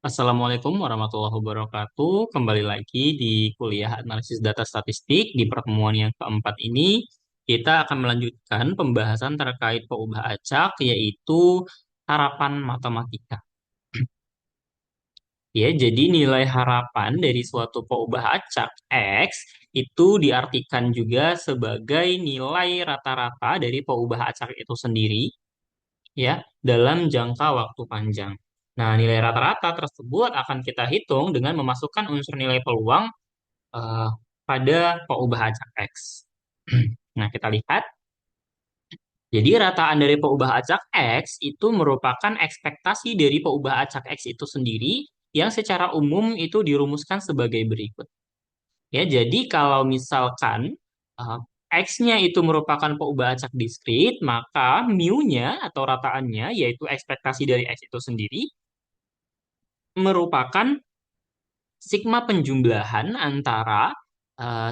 Assalamualaikum warahmatullahi wabarakatuh. Kembali lagi di kuliah analisis data statistik. Di pertemuan yang keempat ini, kita akan melanjutkan pembahasan terkait peubah acak, yaitu harapan matematika. Ya, jadi nilai harapan dari suatu peubah acak X itu diartikan juga sebagai nilai rata-rata dari peubah acak itu sendiri, ya, dalam jangka waktu panjang. Nah, nilai rata-rata tersebut akan kita hitung dengan memasukkan unsur nilai peluang eh, pada peubah acak X. Nah, kita lihat. Jadi, rataan dari peubah acak X itu merupakan ekspektasi dari peubah acak X itu sendiri yang secara umum itu dirumuskan sebagai berikut. Ya, jadi kalau misalkan uh, X-nya itu merupakan peubah acak diskrit, maka mu-nya atau rataannya, yaitu ekspektasi dari X itu sendiri, merupakan sigma penjumlahan antara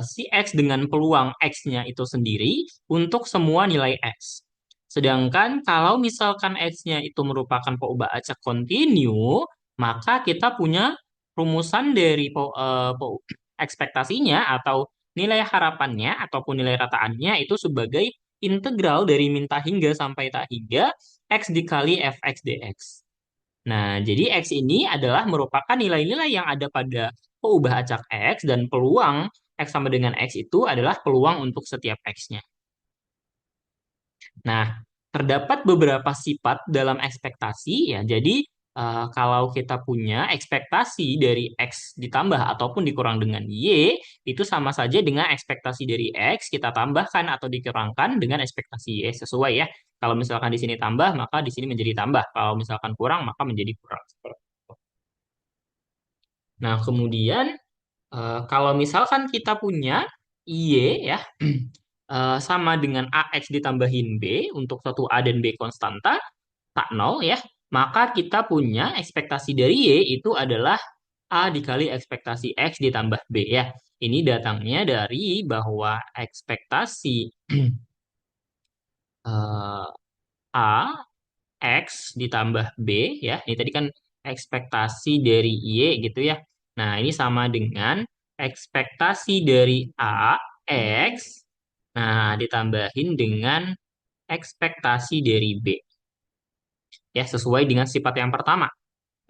si X dengan peluang X-nya itu sendiri untuk semua nilai X. Sedangkan kalau misalkan X-nya itu merupakan peubah acak kontinu, maka kita punya rumusan dari ekspektasinya atau nilai harapannya ataupun nilai rataannya itu sebagai integral dari min tak hingga sampai tak hingga X dikali fx dx. Nah, jadi X ini adalah merupakan nilai-nilai yang ada pada peubah acak X dan peluang X sama dengan X itu adalah peluang untuk setiap X-nya. Nah, terdapat beberapa sifat dalam ekspektasi ya. Jadi, kalau kita punya ekspektasi dari X ditambah ataupun dikurang dengan Y, itu sama saja dengan ekspektasi dari X kita tambahkan atau dikurangkan dengan ekspektasi Y sesuai ya. Kalau misalkan di sini tambah, maka di sini menjadi tambah. Kalau misalkan kurang, maka menjadi kurang. Nah, kemudian kalau misalkan kita punya Y ya sama dengan AX ditambahin B untuk satu A dan B konstanta tak nol ya, maka kita punya ekspektasi dari Y itu adalah A dikali ekspektasi X ditambah B ya. Ini datangnya dari bahwa ekspektasi eh, A X ditambah B ya. Ini tadi kan ekspektasi dari Y gitu ya. Nah, ini sama dengan ekspektasi dari A X, nah ditambahin dengan ekspektasi dari B. Ya, sesuai dengan sifat yang pertama.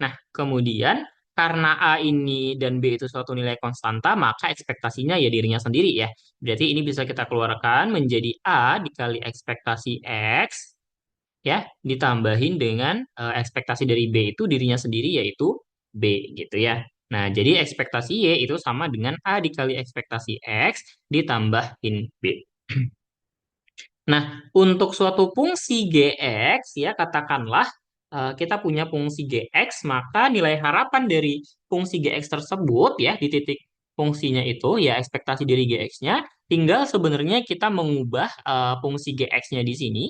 Nah, kemudian karena A ini dan B itu suatu nilai konstanta, maka ekspektasinya ya dirinya sendiri ya. Berarti ini bisa kita keluarkan menjadi A dikali ekspektasi X ya ditambahin dengan ekspektasi dari B itu dirinya sendiri yaitu B gitu ya. Nah, jadi ekspektasi Y itu sama dengan A dikali ekspektasi X ditambahin B. Nah, untuk suatu fungsi Gx ya katakanlah kita punya fungsi Gx, maka nilai harapan dari fungsi Gx tersebut ya di titik fungsinya itu ya ekspektasi dari Gx-nya tinggal sebenarnya kita mengubah fungsi Gx-nya di sini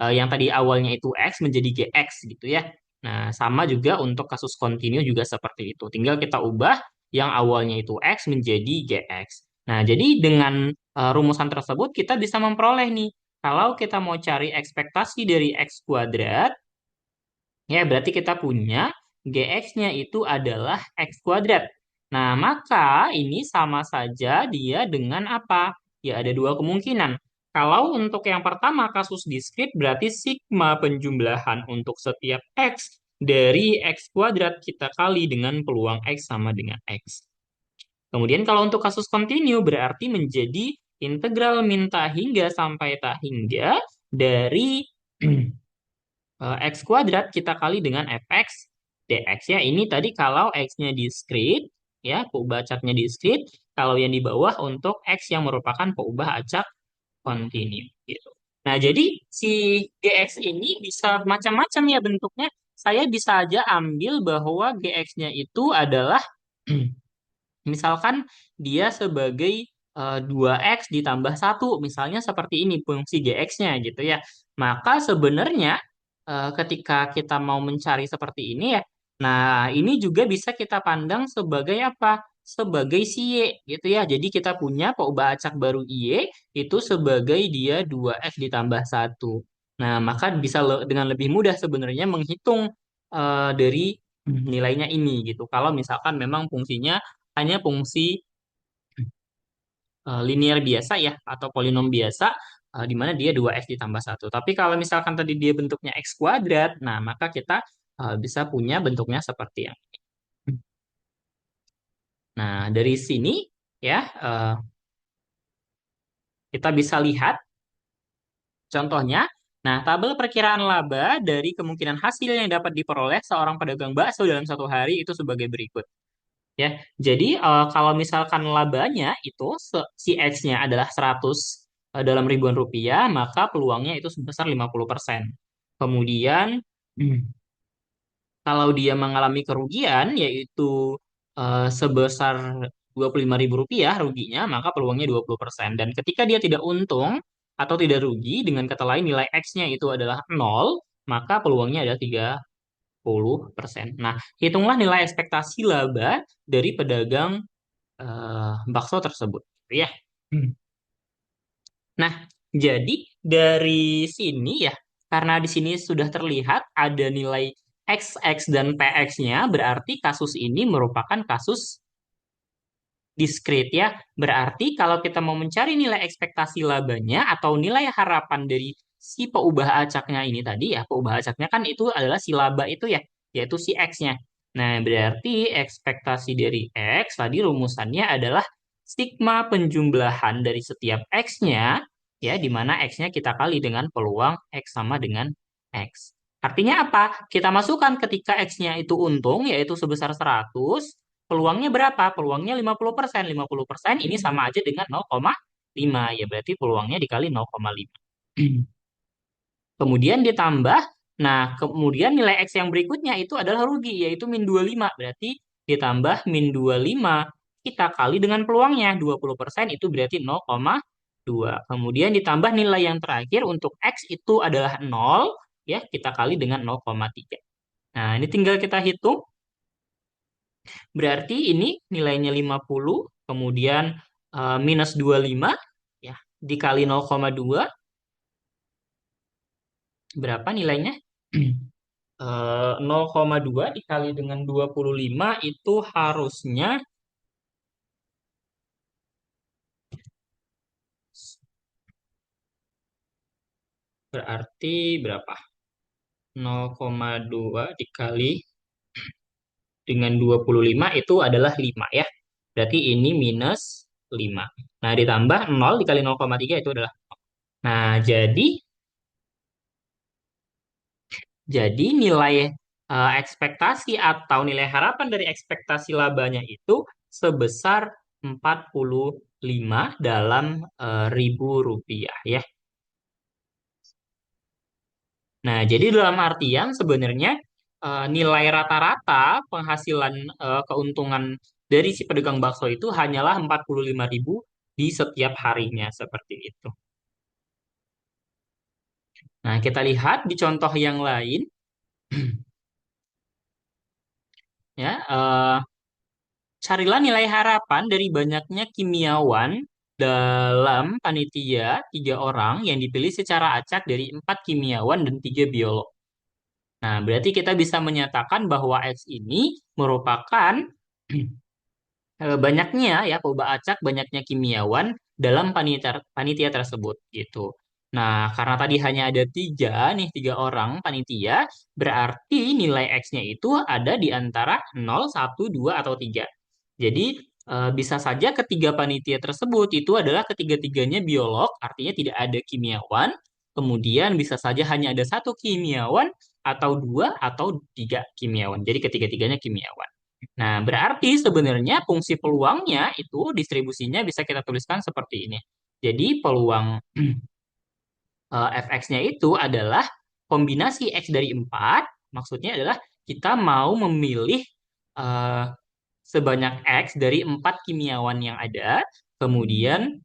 yang tadi awalnya itu X menjadi Gx gitu ya. Nah, sama juga untuk kasus kontinu juga seperti itu. Tinggal kita ubah yang awalnya itu X menjadi Gx. Nah, jadi dengan rumusan tersebut kita bisa memperoleh nih kalau kita mau cari ekspektasi dari X kuadrat, ya berarti kita punya GX-nya itu adalah X kuadrat. Nah, maka ini sama saja dia dengan apa? Ya, ada dua kemungkinan. Kalau untuk yang pertama kasus diskrit berarti sigma penjumlahan untuk setiap X dari X kuadrat kita kali dengan peluang X sama dengan X. Kemudian kalau untuk kasus kontinu berarti menjadi integral min tak hingga sampai tak hingga dari X kuadrat kita kali dengan fx dx ya. Ini tadi kalau X-nya diskrit ya, peubah acaknya diskrit. Kalau yang di bawah untuk X yang merupakan peubah acak kontinu gitu. Nah, jadi si GX ini bisa macam-macam ya bentuknya. Saya bisa aja ambil bahwa GX-nya itu adalah misalkan dia sebagai 2x ditambah satu, misalnya seperti ini fungsi gx-nya gitu ya. Maka sebenarnya ketika kita mau mencari seperti ini ya, nah ini juga bisa kita pandang sebagai apa? Sebagai si Y gitu ya. Jadi kita punya peubah acak baru Y itu sebagai dia 2x ditambah satu. Nah, maka bisa dengan lebih mudah sebenarnya menghitung dari nilainya ini gitu. Kalau misalkan memang fungsinya hanya fungsi linear biasa ya atau polinom biasa di mana dia 2x ditambah satu. Tapi kalau misalkan tadi dia bentuknya x kuadrat, nah maka kita bisa punya bentuknya seperti yang. Nah, dari sini ya kita bisa lihat contohnya. Nah, tabel perkiraan laba dari kemungkinan hasil yang dapat diperoleh seorang pedagang bakso dalam satu hari itu sebagai berikut. Ya, jadi kalau misalkan labanya itu si X-nya adalah 100 dalam ribuan rupiah, maka peluangnya itu sebesar 50%. Kemudian kalau dia mengalami kerugian yaitu sebesar 25.000 rupiah ruginya, maka peluangnya 20%. Dan ketika dia tidak untung atau tidak rugi, dengan kata lain nilai X-nya itu adalah nol, maka peluangnya adalah 30%. Nah, hitunglah nilai ekspektasi laba dari pedagang bakso tersebut. Ya. Nah, jadi dari sini ya, karena di sini sudah terlihat ada nilai XX dan PX-nya, berarti kasus ini merupakan kasus diskrit ya. Berarti kalau kita mau mencari nilai ekspektasi labanya atau nilai harapan dari si peubah acaknya ini tadi ya, peubah acaknya kan itu adalah si laba itu ya, yaitu si X-nya. Nah, berarti ekspektasi dari X tadi rumusannya adalah sigma penjumlahan dari setiap X-nya, ya, di mana X-nya kita kali dengan peluang X sama dengan X. Artinya apa? Kita masukkan ketika X-nya itu untung, yaitu sebesar 100, peluangnya berapa? Peluangnya 50%. 50% ini sama aja dengan 0,5. Ya berarti peluangnya dikali 0,5. Kemudian ditambah, nah kemudian nilai X yang berikutnya itu adalah rugi, yaitu min 25. Berarti ditambah min 25, kita kali dengan peluangnya. 20% itu berarti 0,2. Kemudian ditambah nilai yang terakhir untuk X itu adalah 0, ya kita kali dengan 0,3. Nah ini tinggal kita hitung. Berarti ini nilainya 50, kemudian minus 25, ya, dikali 0,2, berapa nilainya? 0,2 dikali dengan 25 itu harusnya berarti berapa? 0,2 dikali dengan 25 itu adalah 5 ya. Berarti ini minus 5. Nah, ditambah 0 dikali 0,3 itu adalah. Nah, jadi nilai ekspektasi atau nilai harapan dari ekspektasi labanya itu sebesar 45 dalam ribu rupiah ya. Nah, jadi dalam artian sebenarnya nilai rata-rata penghasilan keuntungan dari si pedagang bakso itu hanyalah 45.000 di setiap harinya seperti itu. Nah, kita lihat di contoh yang lain ya. Carilah nilai harapan dari banyaknya kimiawan dalam panitia 3 orang yang dipilih secara acak dari 4 kimiawan dan 3 biolog. Nah, berarti kita bisa menyatakan bahwa X ini merupakan banyaknya ya perubahan acak, banyaknya kimiawan dalam panitia tersebut gitu. Nah, karena tadi hanya ada 3 orang panitia, berarti nilai X-nya itu ada di antara 0, 1, 2, atau 3. Jadi, bisa saja ketiga panitia tersebut itu adalah ketiga-tiganya biolog, artinya tidak ada kimiawan. Kemudian bisa saja hanya ada satu kimiawan, atau 2, atau 3 kimiawan. Jadi ketiga-tiganya kimiawan. Nah, berarti sebenarnya fungsi peluangnya itu distribusinya bisa kita tuliskan seperti ini. Jadi peluang fx-nya itu adalah kombinasi x dari 4. Maksudnya adalah kita mau memilih eh, sebanyak x dari 4 kimiawan yang ada, kemudian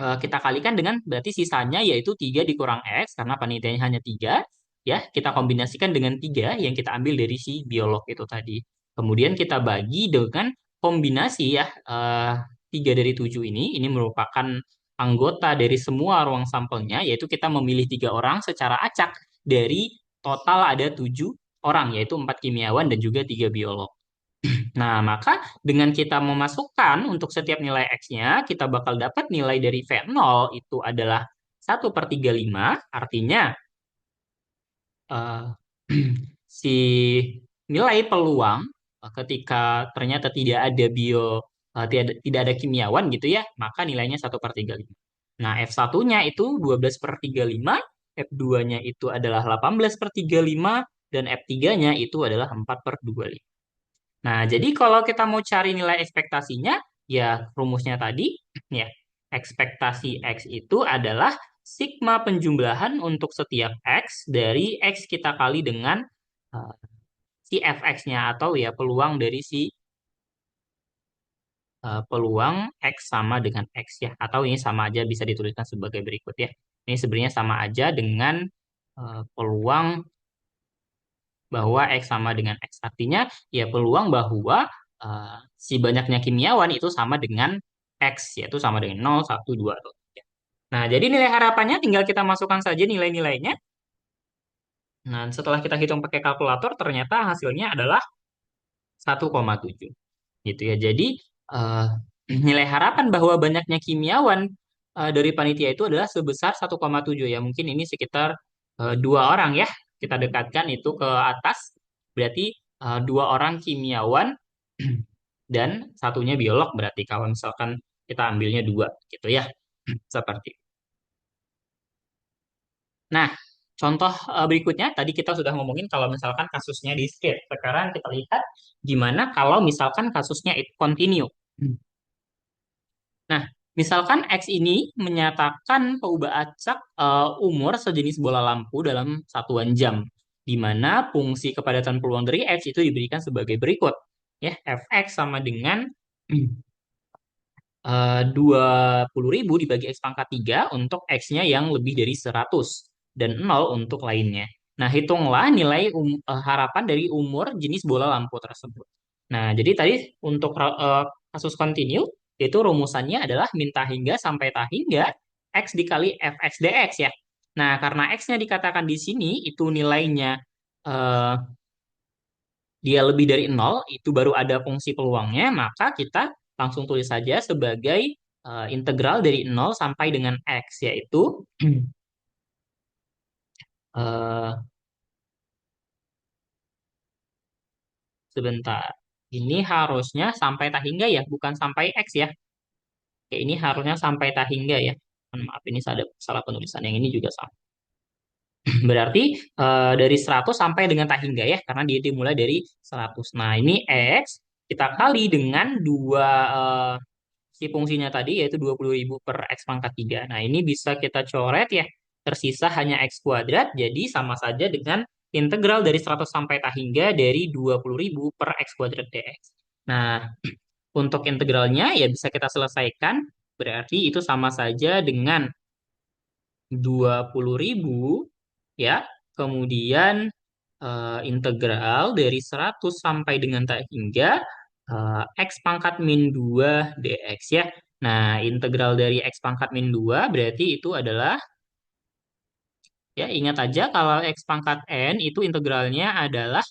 kita kalikan dengan berarti sisanya yaitu 3 dikurang x, karena panitianya hanya 3, ya, kita kombinasikan dengan 3 yang kita ambil dari si biolog itu tadi. Kemudian kita bagi dengan kombinasi ya, 3 dari 7 ini merupakan anggota dari semua ruang sampelnya, yaitu kita memilih 3 orang secara acak dari total ada 7 orang, yaitu 4 kimiawan dan juga 3 biolog. Nah, maka dengan kita memasukkan untuk setiap nilai X-nya, kita bakal dapat nilai dari V0 itu adalah 1/35, artinya eh, si nilai peluang ketika ternyata tidak ada kimiawan gitu ya, maka nilainya 1/35. Nah, F1-nya itu 12/35, F2-nya itu adalah 18/35, dan F3-nya itu adalah 4/25. Nah, jadi kalau kita mau cari nilai ekspektasinya, ya rumusnya tadi, ya, ekspektasi X itu adalah sigma penjumlahan untuk setiap X dari X kita kali dengan eh, si fx-nya atau ya peluang dari si peluang X sama dengan X ya. Atau ini sama aja bisa dituliskan sebagai berikut ya. Ini sebenarnya sama aja dengan peluang bahwa X sama dengan X. Artinya ya peluang bahwa si banyaknya kimiawan itu sama dengan X, yaitu sama dengan 0, 1, 2, atau 3. Nah, jadi nilai harapannya tinggal kita masukkan saja nilai-nilainya. Nah, setelah kita hitung pakai kalkulator, ternyata hasilnya adalah 1,7. Gitu ya. Jadi eh, nilai harapan bahwa banyaknya kimiawan dari panitia itu adalah sebesar 1,7 ya. Mungkin ini sekitar 2 orang ya. Kita dekatkan itu ke atas. Berarti 2 orang kimiawan dan satunya biolog berarti kalau misalkan kita ambilnya 2 gitu ya. Seperti. Nah, contoh berikutnya tadi kita sudah ngomongin kalau misalkan kasusnya discrete. Sekarang kita lihat gimana kalau misalkan kasusnya itu continue. Nah, misalkan X ini menyatakan perubahan acak umur sejenis bola lampu dalam satuan jam, di mana fungsi kepadatan peluang dari X itu diberikan sebagai berikut. Ya, Fx sama dengan 20.000 dibagi X pangkat 3 untuk X-nya yang lebih dari 100 dan 0 untuk lainnya. Nah, hitunglah nilai harapan dari umur jenis bola lampu tersebut. Nah, jadi tadi untuk kasus continue, itu rumusannya adalah min hingga sampai hingga X dikali Fx dx ya. Nah, karena X-nya dikatakan di sini itu nilainya eh, dia lebih dari 0, itu baru ada fungsi peluangnya, maka kita langsung tulis saja sebagai integral dari 0 sampai dengan X, yaitu eh, sebentar. Ini harusnya sampai tak hingga ya, bukan sampai X ya. Oke, ini harusnya sampai tak hingga ya. Maaf, ini ada salah penulisan. Yang ini juga sama. Berarti dari 100 sampai dengan tak hingga ya, karena dia dimulai dari 100. Nah, ini X kita kali dengan si fungsinya tadi yaitu 20.000 per X pangkat 3. Nah, ini bisa kita coret ya. Tersisa hanya X kuadrat, jadi sama saja dengan integral dari 100 sampai tak hingga dari 20.000 per X kuadrat dx. Nah, untuk integralnya ya bisa kita selesaikan, berarti itu sama saja dengan 20.000 ya. Kemudian integral dari 100 sampai dengan tak hingga X pangkat min 2 dx ya. Nah, integral dari X pangkat min 2 berarti itu adalah, ya ingat aja kalau X pangkat N itu integralnya adalah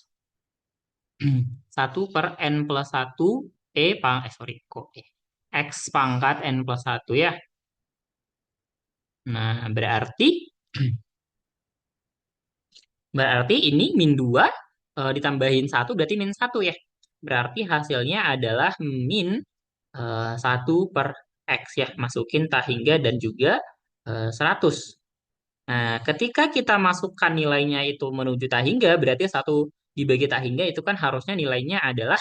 1/n+1 sorry, kok X pangkat N+1 ya. Nah, berarti ini min 2 ditambahin 1 berarti min 1 ya. Berarti hasilnya adalah min 1 per X ya. Masukin tak hingga dan juga 100. Nah, ketika kita masukkan nilainya itu menuju tak hingga, berarti 1 dibagi tak hingga itu kan harusnya nilainya adalah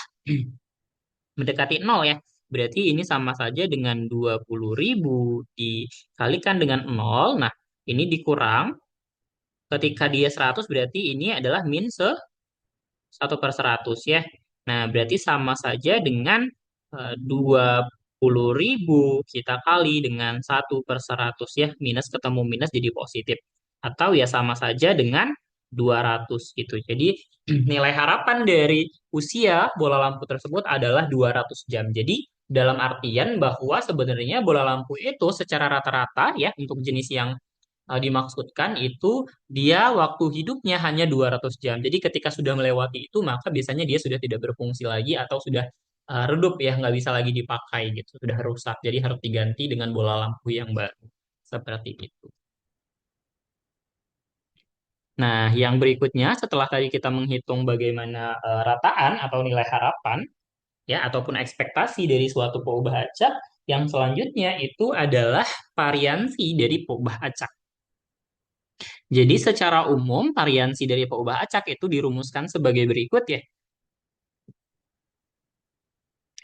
mendekati 0 ya. Berarti ini sama saja dengan 20.000 dikalikan dengan 0. Nah, ini dikurang. Ketika dia 100 berarti ini adalah min 1/100 ya. Nah, berarti sama saja dengan 20.000 kita kali dengan 1/100 ya. Minus ketemu minus jadi positif. Atau ya sama saja dengan 200 gitu. Jadi nilai harapan dari usia bola lampu tersebut adalah 200 jam. Jadi dalam artian bahwa sebenarnya bola lampu itu secara rata-rata ya untuk jenis yang dimaksudkan itu dia waktu hidupnya hanya 200 jam. Jadi ketika sudah melewati itu, maka biasanya dia sudah tidak berfungsi lagi atau sudah redup ya, nggak bisa lagi dipakai gitu, sudah rusak. Jadi harus diganti dengan bola lampu yang baru. Seperti itu. Nah, yang berikutnya setelah tadi kita menghitung bagaimana rataan atau nilai harapan ya ataupun ekspektasi dari suatu peubah acak, yang selanjutnya itu adalah variansi dari peubah acak. Jadi secara umum variansi dari peubah acak itu dirumuskan sebagai berikut ya.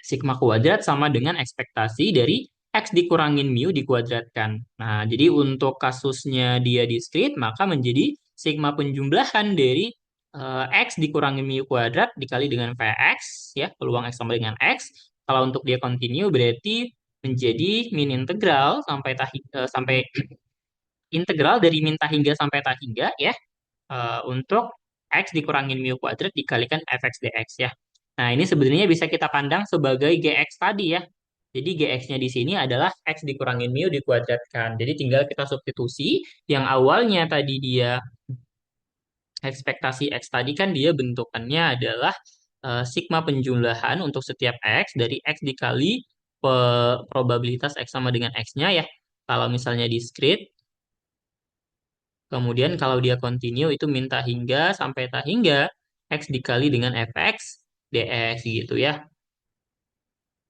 Sigma kuadrat sama dengan ekspektasi dari X dikurangin mu dikuadratkan. Nah, jadi untuk kasusnya dia diskrit, maka menjadi sigma penjumlahan dari X dikurangin mu kuadrat dikali dengan Vx, ya, peluang X sama dengan X. Kalau untuk dia kontinu berarti menjadi min integral sampai integral dari min tak hingga sampai tak hingga, ya, untuk X dikurangin mu kuadrat dikalikan fx dx ya. Nah, ini sebenarnya bisa kita pandang sebagai gx tadi ya. Jadi gx-nya di sini adalah X dikurangin mu dikuadratkan. Jadi tinggal kita substitusi yang awalnya tadi dia ekspektasi X tadi kan dia bentukannya adalah sigma penjumlahan untuk setiap X dari X dikali probabilitas X sama dengan X-nya ya. Kalau misalnya diskrit, kemudian kalau dia continue itu minta hingga sampai tak hingga X dikali dengan fx dx gitu ya.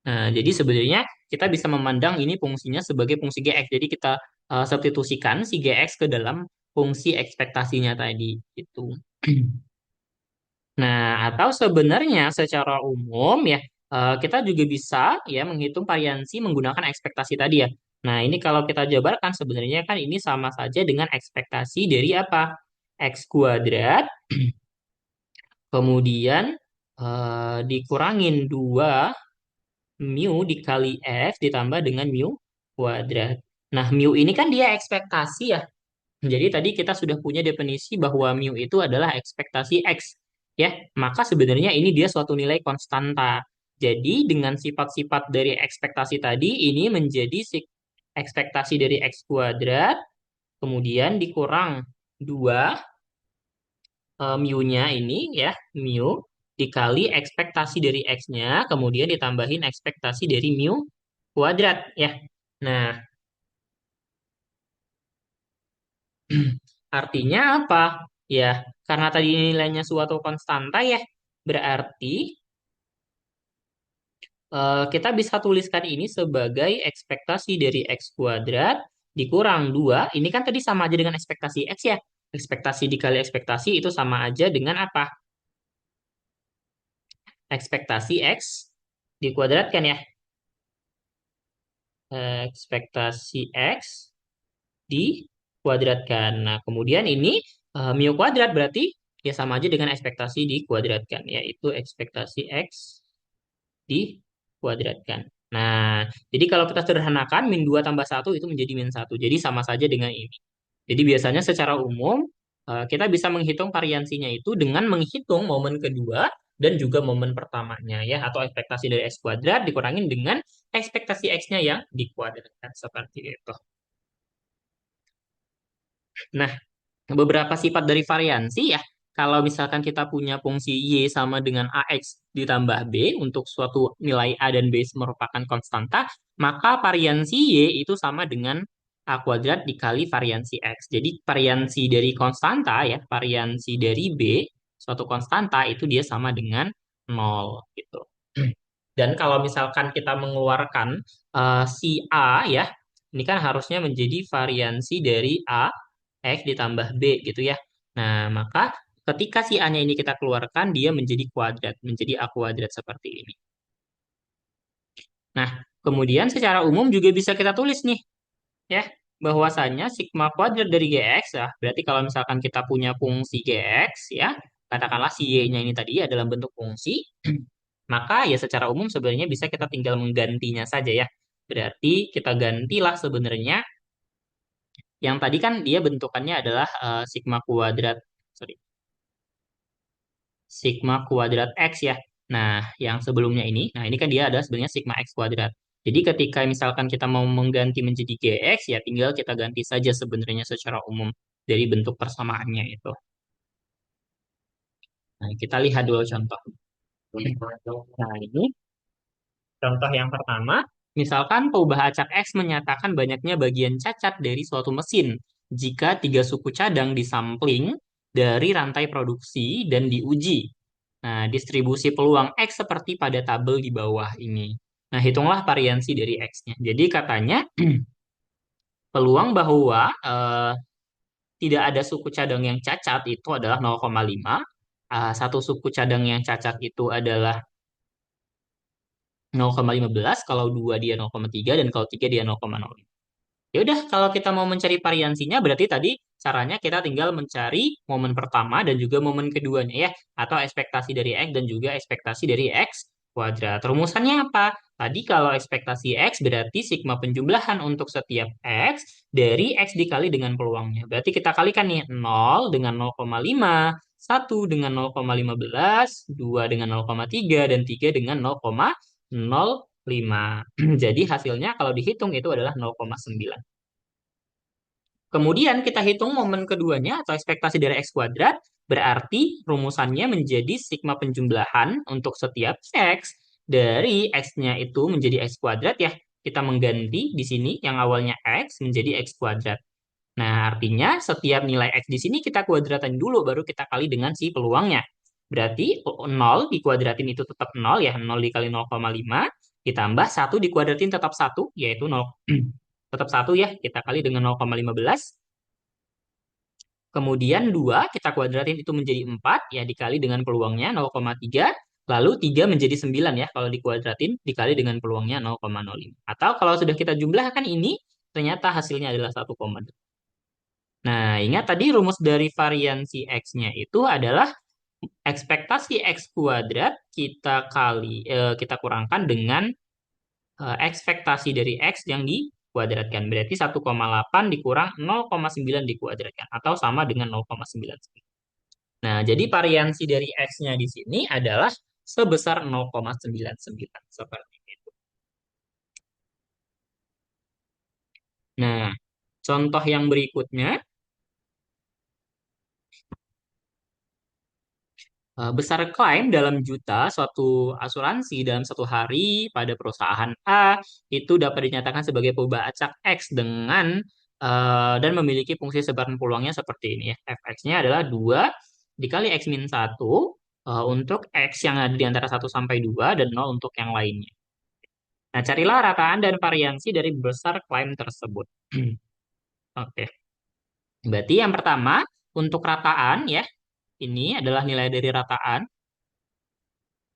Nah, jadi sebenarnya kita bisa memandang ini fungsinya sebagai fungsi gx. Jadi kita substitusikan si gx ke dalam fungsi ekspektasinya tadi gitu. Nah, atau sebenarnya secara umum ya kita juga bisa ya menghitung variansi menggunakan ekspektasi tadi ya. Nah, ini kalau kita jabarkan sebenarnya kan ini sama saja dengan ekspektasi dari apa? X kuadrat, kemudian dikurangin 2 mu dikali X ditambah dengan mu kuadrat. Nah, mu ini kan dia ekspektasi ya. Jadi tadi kita sudah punya definisi bahwa mu itu adalah ekspektasi X. Ya, maka sebenarnya ini dia suatu nilai konstanta. Jadi dengan sifat-sifat dari ekspektasi tadi ini menjadi ekspektasi dari X kuadrat, kemudian dikurang 2 mu-nya ini ya, mu dikali ekspektasi dari X-nya, kemudian ditambahin ekspektasi dari mu kuadrat ya. Nah, artinya apa? Ya, karena tadi nilainya suatu konstanta ya, berarti kita bisa tuliskan ini sebagai ekspektasi dari X kuadrat dikurang 2. Ini kan tadi sama aja dengan ekspektasi X ya. Ekspektasi dikali ekspektasi itu sama aja dengan apa? Ekspektasi X dikuadratkan ya. Ekspektasi X dikuadratkan. Nah, kemudian ini mu kuadrat berarti ya sama aja dengan ekspektasi dikuadratkan, yaitu ekspektasi X dikuadratkan. Nah, jadi kalau kita sederhanakan, min 2 tambah satu itu menjadi min satu. Jadi sama saja dengan ini. Jadi biasanya secara umum, kita bisa menghitung variansinya itu dengan menghitung momen kedua dan juga momen pertamanya ya, atau ekspektasi dari X kuadrat dikurangin dengan ekspektasi X-nya yang dikuadratkan seperti itu. Nah, beberapa sifat dari variansi ya. Kalau misalkan kita punya fungsi Y sama dengan AX ditambah B untuk suatu nilai A dan B merupakan konstanta, maka variansi Y itu sama dengan A kuadrat dikali variansi X. Jadi variansi dari konstanta ya, variansi dari B, suatu konstanta itu dia sama dengan nol gitu. Dan kalau misalkan kita mengeluarkan si A ya, ini kan harusnya menjadi variansi dari A X ditambah B gitu ya. Nah, maka ketika si A-nya ini kita keluarkan, dia menjadi kuadrat, menjadi A kuadrat seperti ini. Nah, kemudian secara umum juga bisa kita tulis nih, ya, bahwasannya sigma kuadrat dari GX, ya, berarti kalau misalkan kita punya fungsi GX, ya, katakanlah si Y-nya ini tadi ya dalam bentuk fungsi, maka ya secara umum sebenarnya bisa kita tinggal menggantinya saja ya. Berarti kita gantilah sebenarnya yang tadi kan dia bentukannya adalah sigma kuadrat, sorry, sigma kuadrat X ya. Nah, yang sebelumnya ini, nah ini kan dia adalah sebenarnya sigma X kuadrat. Jadi ketika misalkan kita mau mengganti menjadi GX, ya tinggal kita ganti saja sebenarnya secara umum dari bentuk persamaannya itu. Nah, kita lihat dulu contoh. Nah, ini contoh yang pertama, misalkan pengubah acak X menyatakan banyaknya bagian cacat dari suatu mesin jika tiga suku cadang disampling dari rantai produksi dan diuji. Nah, distribusi peluang X seperti pada tabel di bawah ini. Nah, hitunglah variansi dari X-nya. Jadi katanya peluang bahwa tidak ada suku cadang yang cacat itu adalah 0,5. Satu suku cadang yang cacat itu adalah 0,15, kalau dua dia 0,3, dan kalau tiga dia 0,05. Ya udah, kalau kita mau mencari variansinya, berarti tadi caranya kita tinggal mencari momen pertama dan juga momen keduanya ya, atau ekspektasi dari X dan juga ekspektasi dari X kuadrat. Rumusannya apa? Tadi kalau ekspektasi X berarti sigma penjumlahan untuk setiap X dari X dikali dengan peluangnya. Berarti kita kalikan nih 0 dengan 0,5, 1 dengan 0,15, 2 dengan 0,3, dan 3 dengan 0,05. Jadi hasilnya kalau dihitung itu adalah 0,9. Kemudian kita hitung momen keduanya atau ekspektasi dari X kuadrat, berarti rumusannya menjadi sigma penjumlahan untuk setiap X dari X-nya itu menjadi X kuadrat ya. Kita mengganti di sini yang awalnya X menjadi X kuadrat. Nah, artinya setiap nilai X di sini kita kuadratin dulu, baru kita kali dengan si peluangnya. Berarti 0 dikuadratin itu tetap 0 ya, 0 dikali 0,5, ditambah 1 dikuadratin tetap 1, yaitu 0, tetap 1 ya, kita kali dengan 0,15. Kemudian 2 kita kuadratin itu menjadi 4, ya dikali dengan peluangnya 0,3. Lalu 3 menjadi 9 ya, kalau dikuadratin dikali dengan peluangnya 0,05. Atau kalau sudah kita jumlahkan ini, ternyata hasilnya adalah 1,2. Nah, ingat tadi rumus dari variansi X-nya itu adalah ekspektasi X kuadrat kita kurangkan dengan ekspektasi dari X yang dikuadratkan. Berarti 1,8 dikurang 0,9 dikuadratkan, atau sama dengan 0,99. Nah, jadi variansi dari X-nya di sini adalah sebesar 0,99. Seperti itu. Nah, contoh yang berikutnya, besar klaim dalam juta suatu asuransi dalam satu hari pada perusahaan A itu dapat dinyatakan sebagai perubahan acak X dan memiliki fungsi sebaran peluangnya seperti ini ya. Fx-nya adalah 2 dikali X min 1 untuk X yang ada di antara 1 sampai 2 dan 0 untuk yang lainnya. Nah, carilah rataan dan variansi dari besar klaim tersebut. Oke. Berarti yang pertama, untuk rataan ya, ini adalah nilai dari rataan.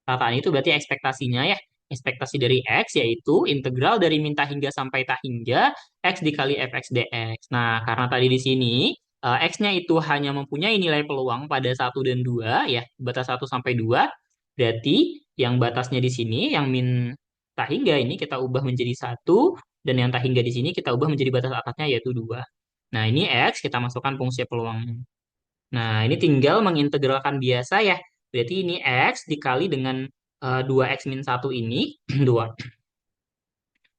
Rataan itu berarti ekspektasinya ya. Ekspektasi dari X yaitu integral dari min tak hingga sampai tak hingga X dikali fx dx. Nah, karena tadi di sini X-nya itu hanya mempunyai nilai peluang pada 1 dan 2 ya, batas 1 sampai 2. Berarti yang batasnya di sini, yang min tak hingga ini kita ubah menjadi 1, dan yang tak hingga di sini kita ubah menjadi batas atasnya yaitu 2. Nah, ini X kita masukkan fungsi peluangnya. Nah, ini tinggal mengintegralkan biasa ya. Berarti ini X dikali dengan 2X min 1 ini, 2.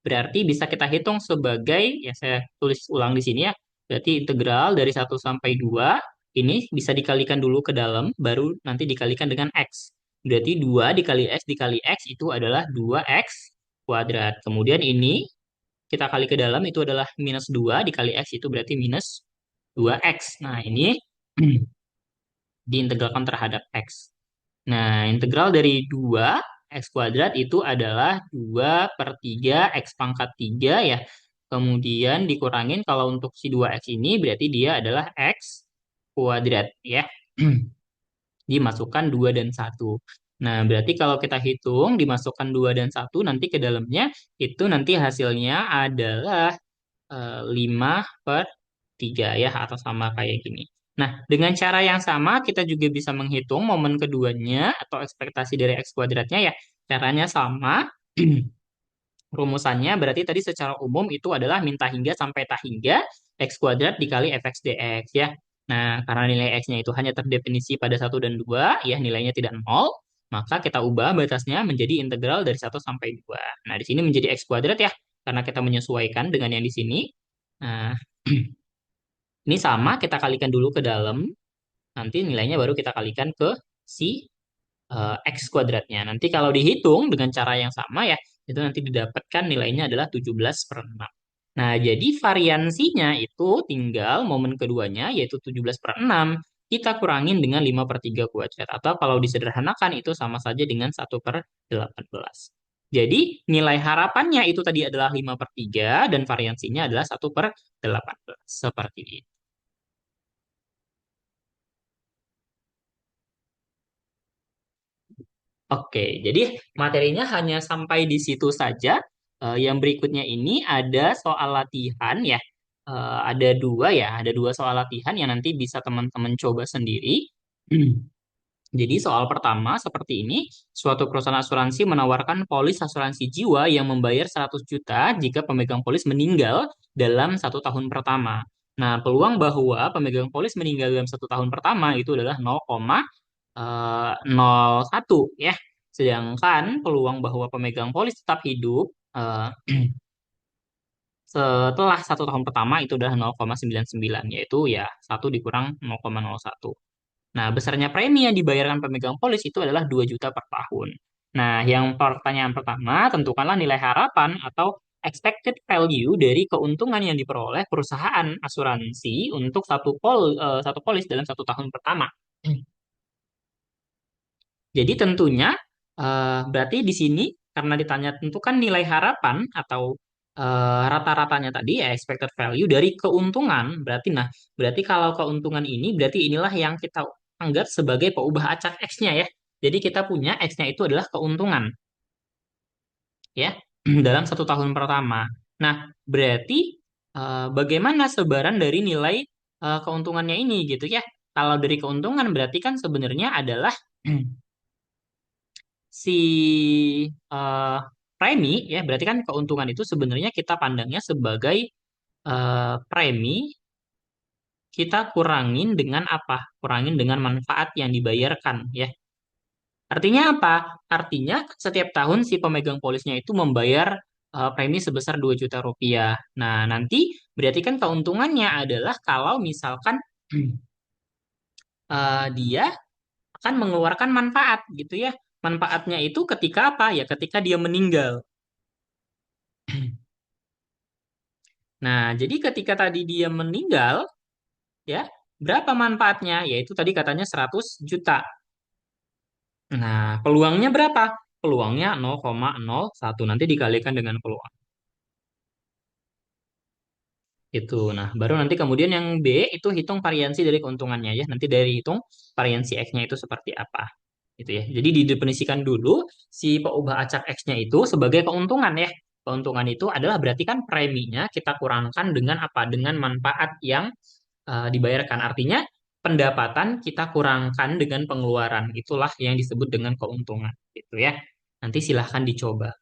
Berarti bisa kita hitung sebagai, ya saya tulis ulang di sini ya. Berarti integral dari 1 sampai 2, ini bisa dikalikan dulu ke dalam, baru nanti dikalikan dengan X. Berarti 2 dikali X itu adalah 2X kuadrat. Kemudian ini kita kali ke dalam itu adalah minus 2 dikali X itu berarti minus 2X. Nah, ini diintegralkan terhadap X. Nah, integral dari 2 X kuadrat itu adalah 2 per 3 X pangkat 3 ya. Kemudian dikurangin kalau untuk si 2X ini berarti dia adalah X kuadrat ya. Dimasukkan 2 dan 1. Nah, berarti kalau kita hitung dimasukkan 2 dan 1 nanti ke dalamnya itu nanti hasilnya adalah 5 per 3 ya, atau sama kayak gini. Nah, dengan cara yang sama kita juga bisa menghitung momen keduanya atau ekspektasi dari X kuadratnya ya. Caranya sama. Rumusannya berarti tadi secara umum itu adalah min tak hingga sampai tak hingga X kuadrat dikali fx dx ya. Nah, karena nilai X-nya itu hanya terdefinisi pada 1 dan 2, ya nilainya tidak nol. maka kita ubah batasnya menjadi integral dari 1 sampai 2. Nah, di sini menjadi X kuadrat ya, karena kita menyesuaikan dengan yang di sini. Nah, ini sama, kita kalikan dulu ke dalam, nanti nilainya baru kita kalikan ke si X kuadratnya. Nanti kalau dihitung dengan cara yang sama ya, itu nanti didapatkan nilainya adalah 17/6. Nah, jadi variansinya itu tinggal momen keduanya, yaitu 17/6, kita kurangin dengan 5/3 kuadrat. Atau kalau disederhanakan, itu sama saja dengan 1/18. Jadi, nilai harapannya itu tadi adalah 5/3, dan variansinya adalah 1/18. Seperti itu. Oke, jadi materinya hanya sampai di situ saja. Yang berikutnya ini ada soal latihan ya. Ada dua ya, ada dua soal latihan yang nanti bisa teman-teman coba sendiri. Jadi soal pertama seperti ini, suatu perusahaan asuransi menawarkan polis asuransi jiwa yang membayar 100 juta jika pemegang polis meninggal dalam 1 tahun pertama. Nah, peluang bahwa pemegang polis meninggal dalam 1 tahun pertama itu adalah 0,01 ya. Sedangkan peluang bahwa pemegang polis tetap hidup setelah 1 tahun pertama itu adalah 0,99, yaitu ya 1 dikurang 0,01. Nah, besarnya premi yang dibayarkan pemegang polis itu adalah 2 juta per tahun. Nah, yang pertanyaan pertama, tentukanlah nilai harapan atau expected value dari keuntungan yang diperoleh perusahaan asuransi untuk satu polis dalam 1 tahun pertama. Jadi tentunya berarti di sini karena ditanya tentukan nilai harapan atau rata-ratanya tadi ya expected value dari keuntungan. Berarti kalau keuntungan ini berarti inilah yang kita anggap sebagai peubah acak X-nya ya. Jadi kita punya X-nya itu adalah keuntungan ya dalam 1 tahun pertama. Nah, berarti bagaimana sebaran dari nilai keuntungannya ini gitu ya. Kalau dari keuntungan berarti kan sebenarnya adalah si eh, premi ya berarti kan keuntungan itu sebenarnya kita pandangnya sebagai premi kita kurangin dengan apa? Kurangin dengan manfaat yang dibayarkan ya. Artinya apa? Artinya setiap tahun si pemegang polisnya itu membayar premi sebesar 2 juta rupiah. Nah, nanti berarti kan keuntungannya adalah kalau misalkan dia akan mengeluarkan manfaat gitu ya. Manfaatnya itu ketika apa? Ya ketika dia meninggal. Nah, jadi ketika tadi dia meninggal, ya, berapa manfaatnya? Yaitu tadi katanya 100 juta. Nah, peluangnya berapa? Peluangnya 0,01. Nanti dikalikan dengan peluang. Itu. Nah, baru nanti kemudian yang B itu hitung variansi dari keuntungannya ya. Nanti dari hitung variansi X-nya itu seperti apa. Gitu ya. Jadi didefinisikan dulu si peubah acak X-nya itu sebagai keuntungan ya. Keuntungan itu adalah berarti kan preminya kita kurangkan dengan apa? Dengan manfaat yang dibayarkan. Artinya pendapatan kita kurangkan dengan pengeluaran. Itulah yang disebut dengan keuntungan. Gitu ya. Nanti silahkan dicoba.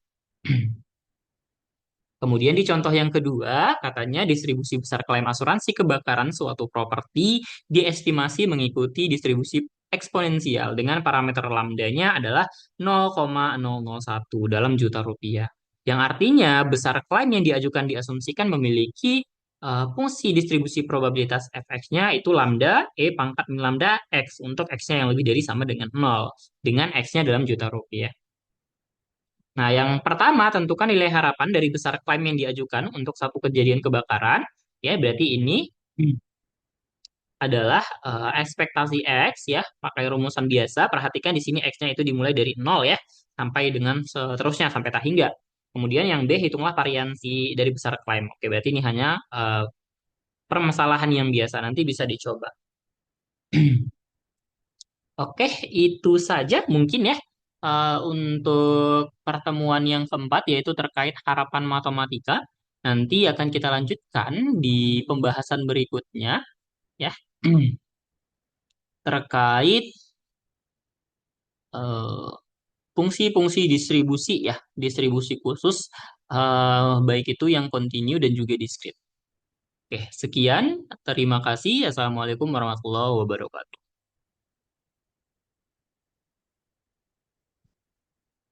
Kemudian di contoh yang kedua, katanya distribusi besar klaim asuransi kebakaran suatu properti diestimasi mengikuti distribusi eksponensial dengan parameter lambdanya adalah 0,001 dalam juta rupiah. Yang artinya besar klaim yang diajukan diasumsikan memiliki fungsi distribusi probabilitas fx-nya itu lambda E pangkat min lambda X untuk X-nya yang lebih dari sama dengan 0 dengan X-nya dalam juta rupiah. Nah, yang pertama, tentukan nilai harapan dari besar klaim yang diajukan untuk satu kejadian kebakaran. Ya, berarti ini adalah ekspektasi X ya, pakai rumusan biasa. Perhatikan di sini X-nya itu dimulai dari 0 ya, sampai dengan seterusnya, sampai tak hingga. Kemudian yang B, hitunglah variansi dari besar klaim. Oke, berarti ini hanya permasalahan yang biasa. Nanti bisa dicoba. Oke, itu saja mungkin ya untuk pertemuan yang keempat yaitu terkait harapan matematika. Nanti akan kita lanjutkan di pembahasan berikutnya ya terkait eh, fungsi-fungsi distribusi ya, distribusi khusus baik itu yang kontinu dan juga diskrit. Oke, sekian. Terima kasih. Assalamualaikum warahmatullahi wabarakatuh.